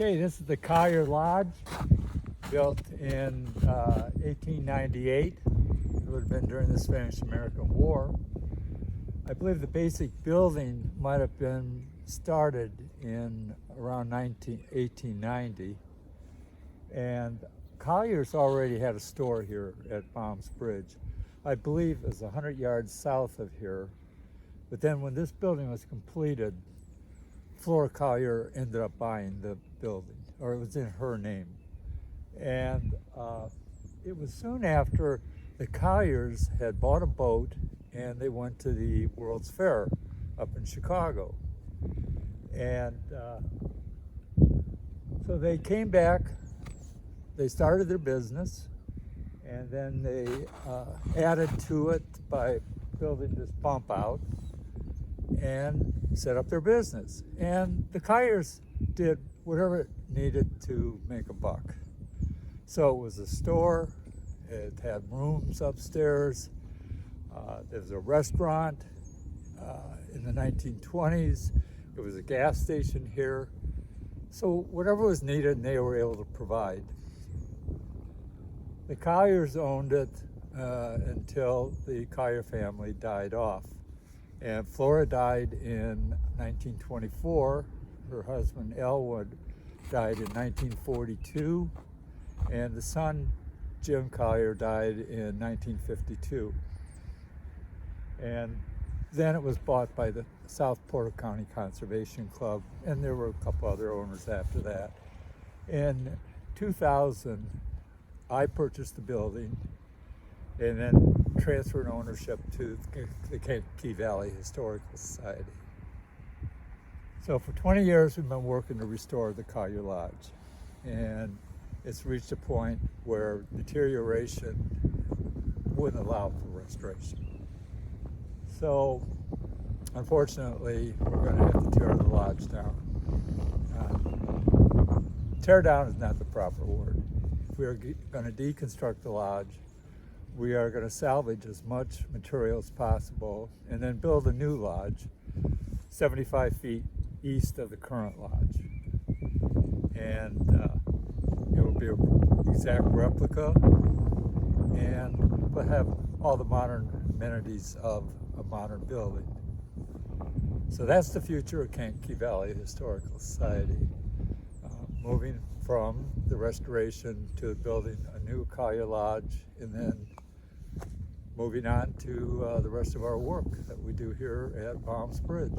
Okay, this is the Collier Lodge, built in 1898. It would have been during the Spanish-American War. I believe the basic building might have been started in around 1890. And Collier's already had a store here at Bombs Bridge. I believe it was 100 yards south of here. But then when this building was completed, Flora Collier ended up buying the building, or it was in her name. And it was soon after the Colliers had bought a boat and they went to the World's Fair up in Chicago. And so they came back, they started their business, and then they added to it by building this bump out and set up their business. And the Colliers did whatever it needed to make a buck. So it was a store, it had rooms upstairs, there was a restaurant in the 1920s, it was a gas station here. So whatever was needed, they were able to provide. The Colliers owned it until the Collier family died off. And Flora died in 1924. Her husband Elwood died in 1942. And the son, Jim Collier, died in 1952. And then it was bought by the South Porter County Conservation Club, and there were a couple other owners after that. In 2000, I purchased the building and then transferred ownership to the Kankakee Valley Historical Society. So for 20 years, we've been working to restore the Collier Lodge. And it's reached a point where deterioration wouldn't allow for restoration. So unfortunately, we're going to have to tear the lodge down. Tear down is not the proper word. If we are going to deconstruct the lodge, we are going to salvage as much material as possible and then build a new lodge 75 feet east of the current lodge. And it will be an exact replica and will have all the modern amenities of a modern building. So that's the future of Kankakee Valley Historical Society. Moving from the restoration to building a new Collier Lodge, and then moving on to the rest of our work that we do here at Bombs Bridge.